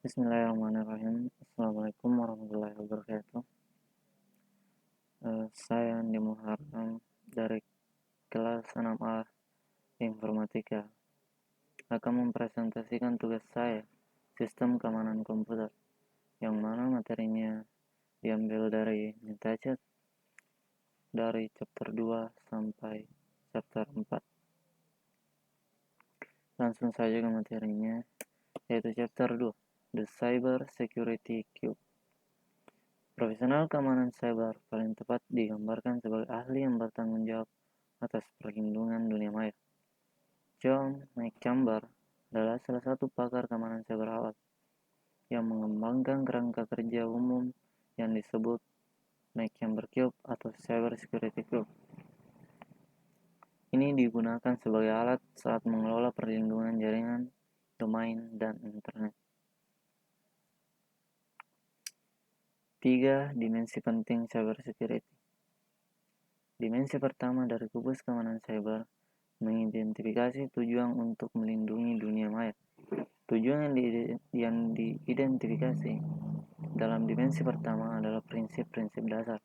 Bismillahirrahmanirrahim. Assalamualaikum warahmatullahi wabarakatuh. Saya Andi Muharram dari kelas 6A Informatika akan mempresentasikan tugas saya, Sistem Keamanan Komputer, yang mana materinya diambil dari Mintacet dari chapter 2 sampai chapter 4. Langsung saja ke materinya, yaitu chapter 2, The Cyber Security Cube. Profesional keamanan cyber paling tepat digambarkan sebagai ahli yang bertanggung jawab atas perlindungan dunia maya. John McChamber adalah salah satu pakar keamanan cyber awal yang mengembangkan kerangka kerja umum yang disebut McChamber Cube atau Cyber Security Cube. Ini digunakan sebagai alat saat mengelola perlindungan jaringan, domain, dan internet. 3 dimensi penting cyber security. Dimensi pertama dari kubus keamanan cyber mengidentifikasi tujuan untuk melindungi dunia maya. Tujuan yang diidentifikasi dalam dimensi pertama adalah prinsip-prinsip dasar.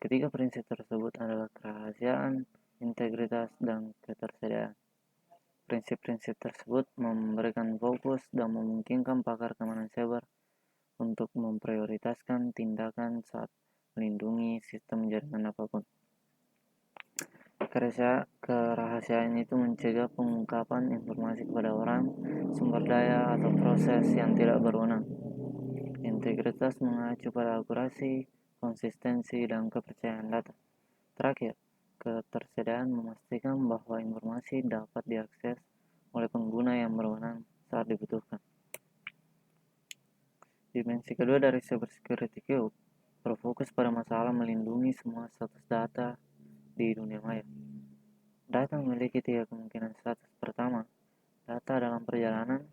Ketiga prinsip tersebut adalah kerahasiaan, integritas, dan ketersediaan. Prinsip-prinsip tersebut memberikan fokus dan memungkinkan pakar keamanan cyber untuk memprioritaskan tindakan saat melindungi sistem jaringan apapun. Kerahasiaan itu mencegah pengungkapan informasi kepada orang, sumber daya, atau proses yang tidak berwenang. Integritas mengacu pada akurasi, konsistensi, dan kepercayaan data. Terakhir, ketersediaan memastikan bahwa informasi dapat diakses oleh pengguna yang berwenang saat dibutuhkan. Dimensi kedua dari Cybersecurity Cube berfokus pada masalah melindungi semua status data di dunia maya. Data memiliki 3 kemungkinan status. Pertama, data dalam perjalanan.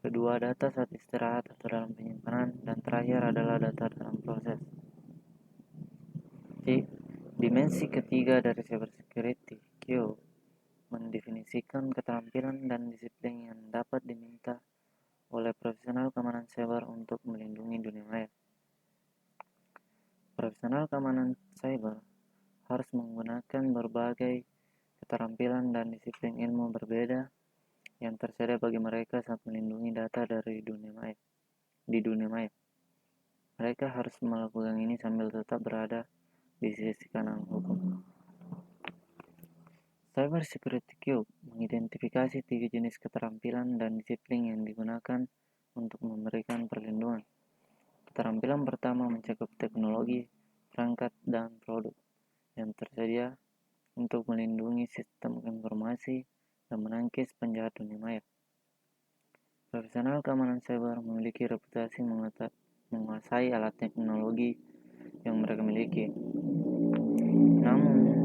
Kedua, data saat istirahat atau dalam penyimpanan. Dan terakhir adalah data dalam proses. Dimensi ketiga dari Cybersecurity Cube mendefinisikan keterampilan dan disiplin yang dapat diminta oleh profesional keamanan cyber untuk melindungi dunia maya. Profesional keamanan cyber harus menggunakan berbagai keterampilan dan disiplin ilmu berbeda yang tersedia bagi mereka saat melindungi data di dunia maya. Mereka harus melakukan ini sambil tetap berada di sisi kanan hukum. Cyber Security Cube mengidentifikasi 3 jenis keterampilan dan disiplin yang digunakan untuk memberikan perlindungan. Keterampilan pertama mencakup teknologi, perangkat, dan produk yang tersedia untuk melindungi sistem informasi dan menangkis penjahat dunia maya. Profesional keamanan cyber memiliki reputasi menguasai alat teknologi yang mereka miliki. Namun,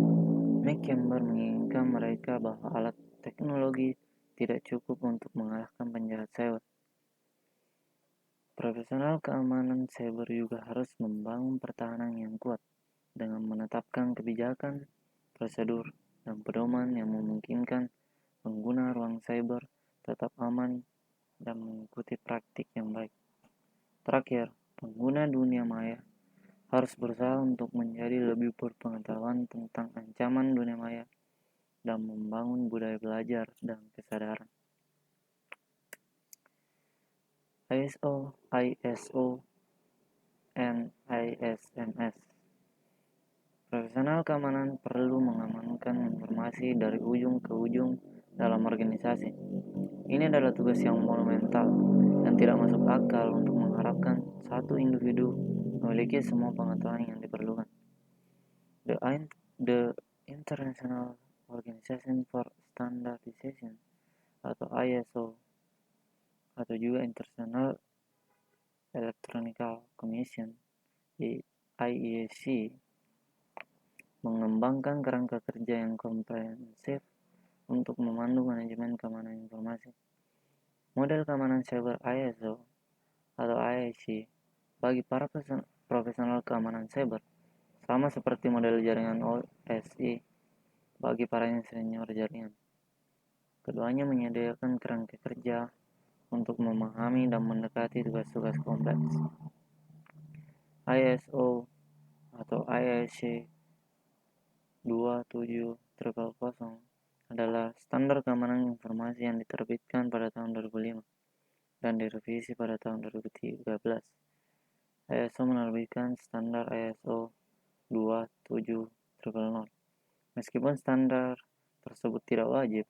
McChamber menginginkan mereka bahwa alat teknologi tidak cukup untuk mengalahkan penjahat cyber. Profesional keamanan cyber juga harus membangun pertahanan yang kuat dengan menetapkan kebijakan, prosedur, dan pedoman yang memungkinkan pengguna ruang cyber tetap aman dan mengikuti praktik yang baik. Terakhir, pengguna dunia maya harus berusaha untuk menjadi lebih berpengetahuan tentang ancaman dunia maya dan membangun budaya belajar dan kesadaran. ISO, and ISMS. Profesional keamanan perlu mengamankan informasi dari ujung ke ujung dalam organisasi. Ini adalah tugas yang monumental dan tidak masuk akal untuk mengharapkan satu individu memiliki semua pengetahuan yang diperlukan. The International Organization for Standardization atau ISO atau juga International Electronic Commission IEC mengembangkan kerangka kerja yang komprehensif untuk memandu manajemen keamanan informasi. Model keamanan cyber ISO atau IEC bagi para profesional keamanan cyber sama seperti model jaringan OSI bagi para senior jaringan. Keduanya menyediakan kerangka kerja untuk memahami dan mendekati tugas-tugas kompleks. ISO atau IEC 27000 adalah standar keamanan informasi yang diterbitkan pada tahun 2005 dan direvisi pada tahun 2013. ISO menerbitkan standar ISO 27000. Meskipun standar tersebut tidak wajib,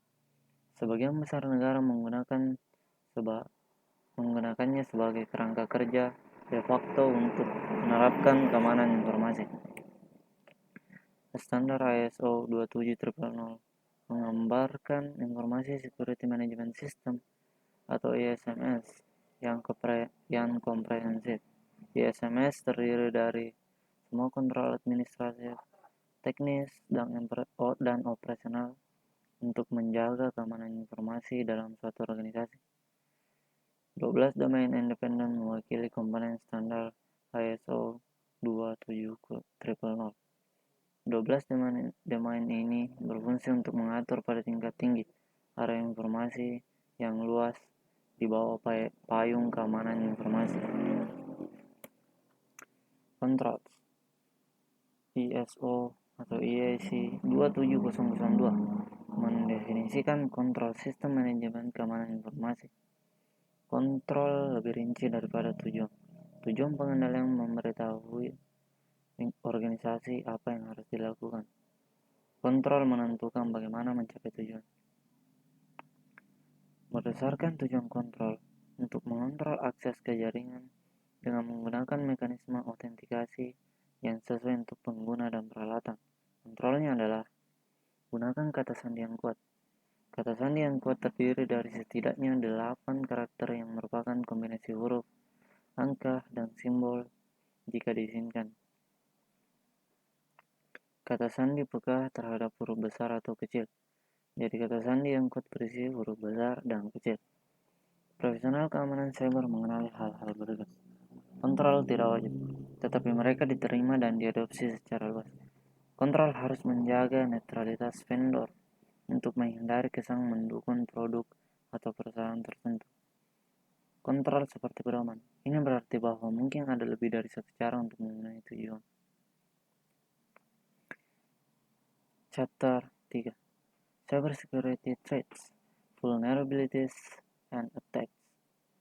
sebagian besar negara menggunakannya sebagai kerangka kerja de facto untuk menerapkan keamanan informasi. Standar ISO 27000 menggambarkan informasi Security Management System atau ISMS yang komprehensif. ISMS terdiri dari semua kontrol administratif, teknis, dan operasional untuk menjaga keamanan informasi dalam suatu organisasi. 12 domain independen mewakili komponen standar ISO 27000. 12 domain ini berfungsi untuk mengatur pada tingkat tinggi area informasi yang luas di bawah payung keamanan informasi. Controls ISO atau IEC 27002 mendefinisikan kontrol sistem manajemen keamanan informasi. Kontrol lebih rinci daripada tujuan. Tujuan pengendalian memberitahui organisasi apa yang harus dilakukan. Kontrol menentukan bagaimana mencapai tujuan. Berdasarkan tujuan kontrol, untuk mengontrol akses ke jaringan dengan menggunakan mekanisme autentikasi yang sesuai untuk pengguna dan peralatan. Kontrolnya adalah gunakan kata sandi yang kuat. Kata sandi yang kuat terdiri dari setidaknya 8 karakter yang merupakan kombinasi huruf, angka, dan simbol jika diizinkan. Kata sandi peka terhadap huruf besar atau kecil. Jadi kata sandi yang kuat berisi huruf besar dan kecil. Profesional keamanan cyber mengenali hal-hal berikut. Kontrol tidak wajib, tetapi mereka diterima dan diadopsi secara luas. Kontrol harus menjaga netralitas vendor untuk menghindari kesan mendukung produk atau perusahaan tertentu. Kontrol seperti pedoman. Ini berarti bahwa mungkin ada lebih dari satu cara untuk mengenai tujuan. Chapter 3. Cybersecurity Threats, Vulnerabilities, and Attacks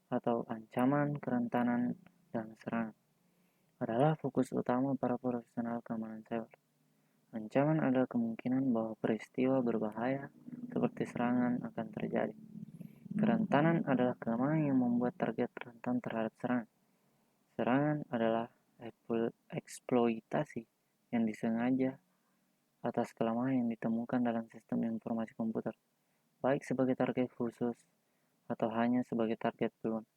atau ancaman, kerentanan, dan serangan adalah fokus utama para profesional keamanan cyber. Ancaman adalah kemungkinan bahwa peristiwa berbahaya seperti serangan akan terjadi. Kerentanan adalah kelemahan yang membuat target rentan terhadap serangan. Serangan adalah eksploitasi yang disengaja atas kelemahan yang ditemukan dalam sistem informasi komputer, baik sebagai target khusus atau hanya sebagai target peluang.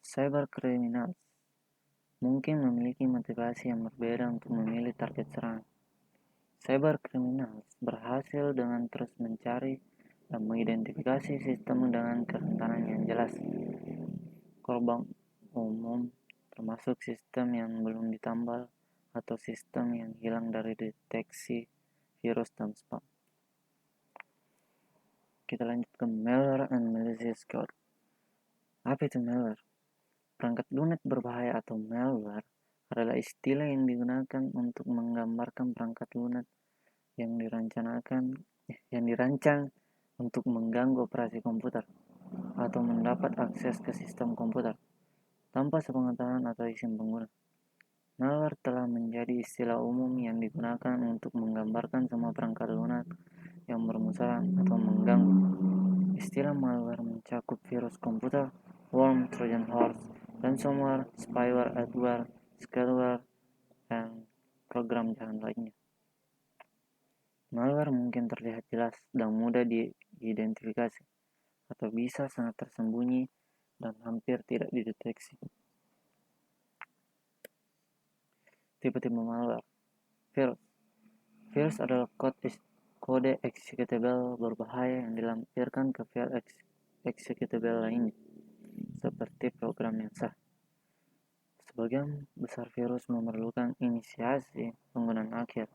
Cyber criminals mungkin memiliki motivasi yang berbeda untuk memilih target serangan. Cyber criminals berhasil dengan terus mencari dan mengidentifikasi sistem dengan kerentanan yang jelas. Korban umum termasuk sistem yang belum ditambal atau sistem yang hilang dari deteksi virus dan spam. Kita lanjut ke malware and malicious code. Apa itu malware? Perangkat lunak berbahaya atau malware adalah istilah yang digunakan untuk menggambarkan perangkat lunak yang dirancang untuk mengganggu operasi komputer atau mendapat akses ke sistem komputer tanpa sepengetahuan atau izin pengguna. Malware telah menjadi istilah umum yang digunakan untuk menggambarkan semua perangkat lunak yang bermusaran atau mengganggu. Istilah malware mencakup virus komputer, worm, trojan horse, ransomware, spyware, adware, scaleware, dan program jahat lainnya. Malware mungkin terlihat jelas dan mudah diidentifikasi, atau bisa sangat tersembunyi dan hampir tidak dideteksi. Tipe-tipe malware. Virus adalah kode executable berbahaya yang dilampirkan ke file executable lainnya, seperti program yang sah. Sebagian besar virus memerlukan inisiasi penggunaan akhir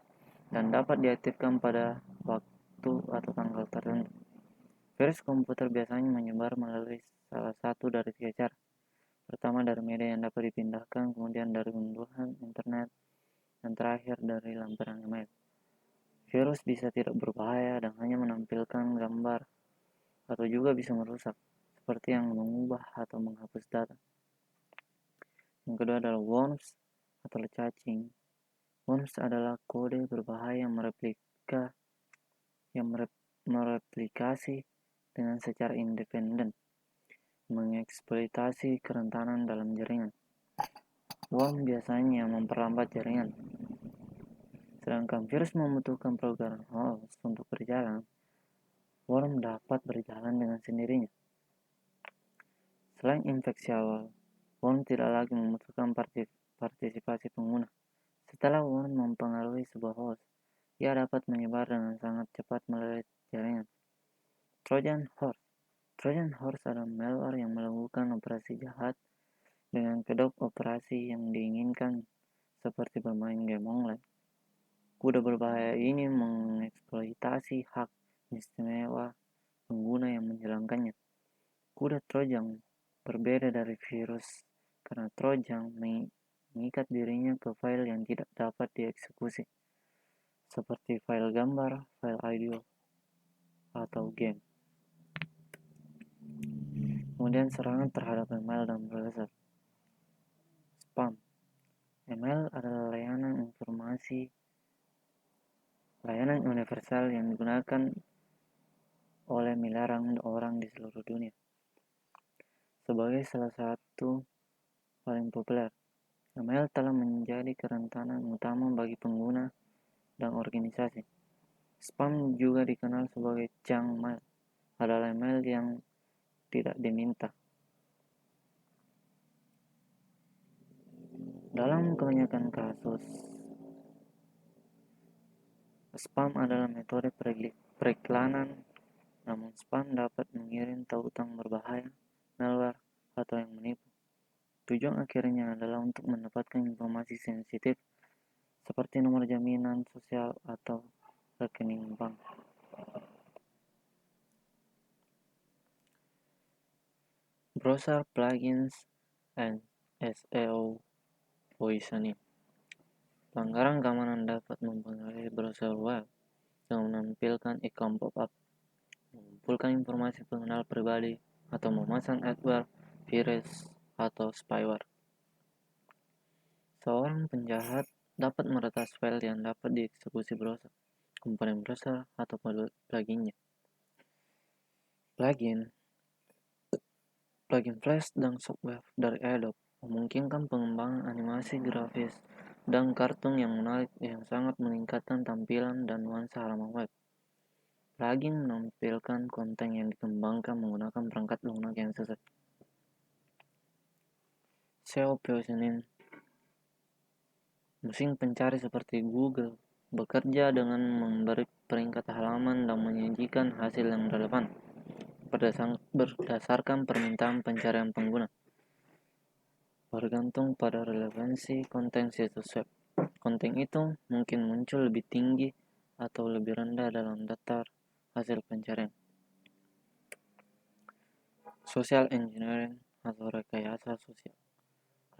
dan dapat diaktifkan pada waktu atau tanggal tertentu. Virus komputer biasanya menyebar melalui salah satu dari 3 cara. Pertama, dari media yang dapat dipindahkan, kemudian dari unduhan internet, dan terakhir dari lampiran email. Virus bisa tidak berbahaya dan hanya menampilkan gambar atau juga bisa merusak, seperti yang mengubah atau menghapus data. Yang kedua adalah worms atau cacing. Worms adalah kode berbahaya yang mereplikasi dengan secara independen, mengeksploitasi kerentanan dalam jaringan. Worm biasanya memperlambat jaringan, sedangkan virus membutuhkan program host untuk berjalan. Worm dapat berjalan dengan sendirinya. Selain infeksi awal, worm tidak lagi membutuhkan partisipasi pengguna. Setelah worm mempengaruhi sebuah host, ia dapat menyebar dengan sangat cepat melalui jaringan. Trojan horse. Trojan horse adalah malware yang melakukan operasi jahat dengan kedok operasi yang diinginkan, seperti bermain game online. Kuda berbahaya ini mengeksploitasi hak istimewa pengguna yang menjalankannya. Kuda Trojan berbeda dari virus karena Trojan mengikat dirinya ke file yang tidak dapat dieksekusi, seperti file gambar, file audio, atau game. Kemudian serangan terhadap email dan browser. Spam. Email adalah layanan universal yang digunakan oleh miliaran orang di seluruh dunia. Sebagai salah satu paling populer, email telah menjadi kerentanan utama bagi pengguna dan organisasi. Spam juga dikenal sebagai junk mail, adalah email yang tidak diminta. Dalam kebanyakan kasus, spam adalah metode periklanan, namun spam dapat mengirim tautan berbahaya, malware, atau yang menipu. Tujuan akhirnya adalah untuk mendapatkan informasi sensitif seperti nomor jaminan sosial atau rekening bank. Browser plugins and SEO poisoning. Pelanggaran keamanan dapat mempengaruhi browser web dengan menampilkan ikon pop-up, mengumpulkan informasi pengenal pribadi, atau memasang adware, virus, atau spyware. Seorang penjahat dapat meretas file yang dapat dieksekusi browser, komponen browser, atau pluginnya. Plugin Flash dan Shockwave dari Adobe memungkinkan pengembangan animasi grafis dan kartun yang menarik yang sangat meningkatkan tampilan dan nuansa halaman web. Plugin menampilkan konten yang dikembangkan menggunakan perangkat lunak yang sesuai. SEO positioning. Mesin pencari seperti Google bekerja dengan memberi peringkat halaman dan menyajikan hasil yang relevan berdasarkan permintaan pencarian pengguna, bergantung pada relevansi konten situs web. Konten itu mungkin muncul lebih tinggi atau lebih rendah dalam daftar hasil pencarian. Social engineering atau rekayasa sosial.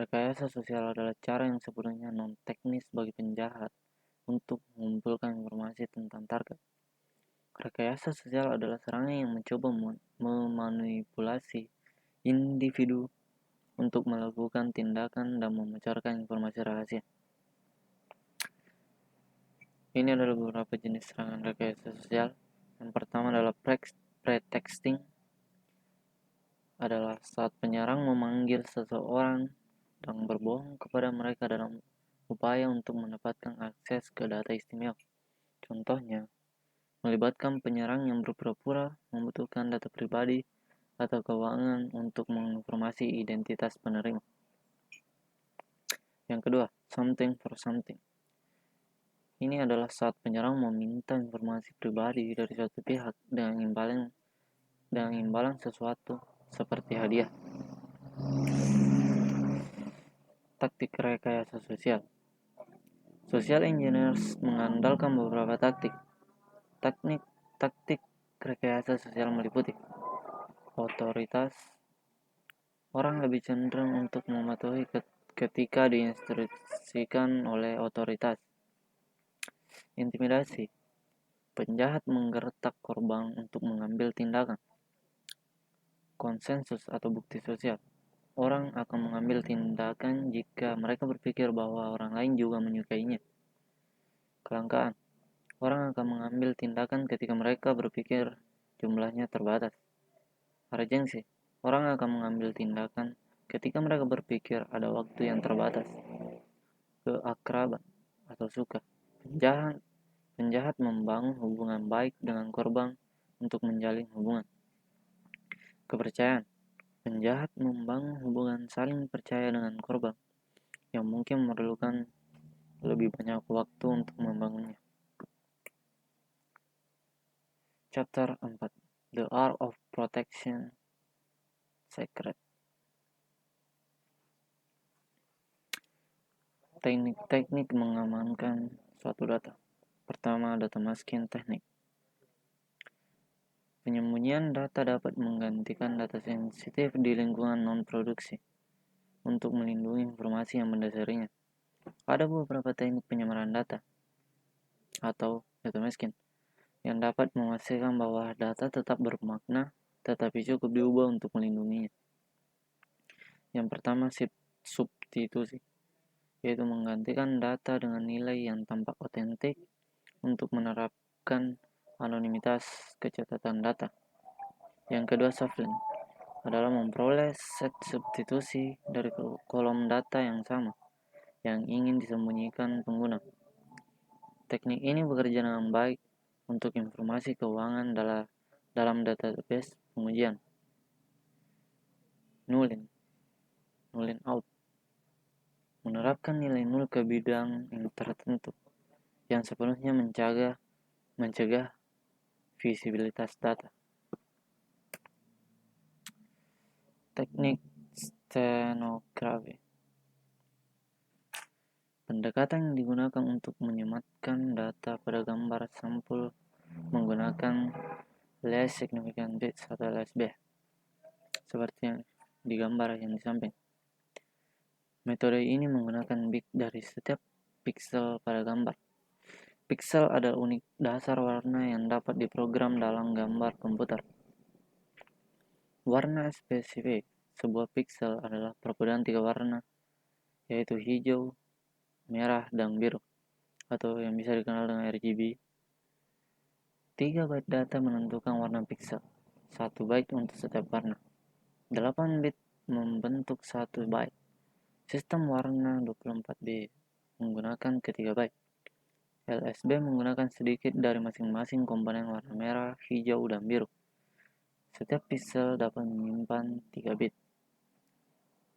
Rekayasa sosial adalah cara yang sebenarnya non-teknis bagi penjahat untuk mengumpulkan informasi tentang target. Rekayasa sosial adalah serangan yang mencoba memanipulasi individu untuk melakukan tindakan dan memecarkan informasi rahasia. Ini adalah beberapa jenis serangan rekayasa sosial. Yang pertama adalah pretexting, adalah saat penyerang memanggil seseorang dan berbohong kepada mereka dalam upaya untuk mendapatkan akses ke data istimewa. Contohnya, melibatkan penyerang yang berpura-pura membutuhkan data pribadi atau keuangan untuk menginformasi identitas penerima. Yang kedua, something for something. Ini adalah saat penyerang meminta informasi pribadi dari suatu pihak dengan imbalan sesuatu seperti hadiah. Taktik rekayasa sosial. Social engineers mengandalkan beberapa taktik Rekayasa sosial meliputi otoritas. Orang lebih cenderung untuk mematuhi ketika diinstruksikan oleh otoritas. Intimidasi. Penjahat menggertak korban untuk mengambil tindakan. Konsensus atau bukti sosial. Orang akan mengambil tindakan jika mereka berpikir bahwa orang lain juga menyukainya. Kelangkaan. Orang akan mengambil tindakan ketika mereka berpikir jumlahnya terbatas. Urgensi. Orang akan mengambil tindakan ketika mereka berpikir ada waktu yang terbatas. Keakraban atau suka. Penjahat membangun hubungan baik dengan korban untuk menjalin hubungan. Kepercayaan. Penjahat membangun hubungan saling percaya dengan korban yang mungkin memerlukan lebih banyak waktu untuk membangunnya. Chapter 4. The Art of Protection Secret. Teknik mengamankan suatu data. Pertama, data masking teknik. Penyembunyian data dapat menggantikan data sensitif di lingkungan non-produksi untuk melindungi informasi yang mendasarinya. Ada beberapa teknik penyamaran data atau data masking yang dapat memastikan bahwa data tetap bermakna tetapi cukup diubah untuk melindunginya. Yang pertama, substitusi, yaitu menggantikan data dengan nilai yang tampak otentik untuk menerapkan anonimitas kecatatan data. Yang kedua, shuffling, adalah memperoleh set substitusi dari kolom data yang sama yang ingin disembunyikan pengguna. Teknik ini bekerja dengan baik untuk informasi keuangan dalam database pengujian. Nulling out, menerapkan nilai nol ke bidang yang tertentu yang sepenuhnya mencegah visibilitas data. Teknik stenografi, pendekatan yang digunakan untuk menyematkan data pada gambar sampul menggunakan less significant bits atau LSB, seperti yang di gambar yang di samping. Metode ini menggunakan bit dari setiap pixel pada gambar. Pixel adalah unit dasar warna yang dapat diprogram dalam gambar komputer. Warna spesifik sebuah pixel adalah perbedaan 3 warna, yaitu hijau, merah, dan biru, atau yang bisa dikenal dengan RGB. 3 byte data menentukan warna pixel, 1 byte untuk setiap warna. 8 bit membentuk 1 byte. Sistem warna 24 bit menggunakan ketiga byte. LSB menggunakan sedikit dari masing-masing komponen warna merah, hijau, dan biru. Setiap pixel dapat menyimpan 3 bit.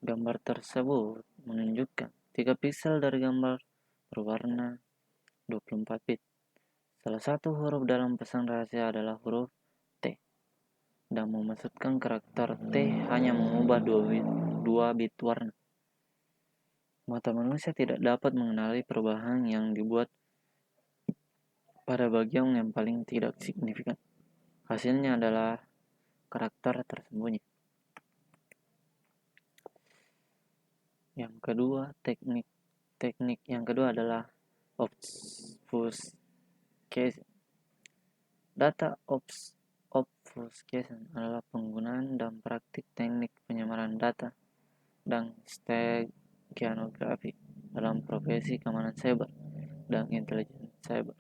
Gambar tersebut menunjukkan 3 pixel dari gambar berwarna 24 bit. Salah satu huruf dalam pesan rahasia adalah huruf T, dan memaksudkan karakter T hanya mengubah 2 bit warna. Mata manusia tidak dapat mengenali perubahan yang dibuat pada bagian yang paling tidak signifikan. Hasilnya adalah karakter tersembunyi. Yang kedua, teknik yang kedua adalah obfuscation. Data obfuscation adalah penggunaan dan praktik teknik penyamaran data dan steganography dalam profesi keamanan cyber dan intelijen cyber.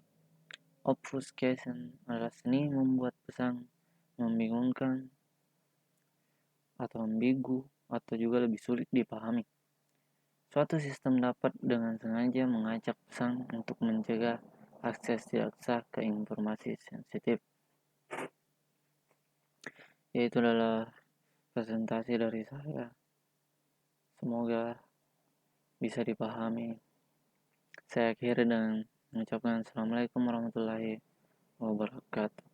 Obfuscation adalah seni membuat pesan membingungkan atau ambigu atau juga lebih sulit dipahami. Suatu sistem dapat dengan sengaja mengacak pesan untuk mencegah akses tidak sah ke informasi sensitif. Yaitu adalah presentasi dari saya. Semoga bisa dipahami. Saya akhiri dengan mengucapkan Assalamualaikum warahmatullahi wabarakatuh.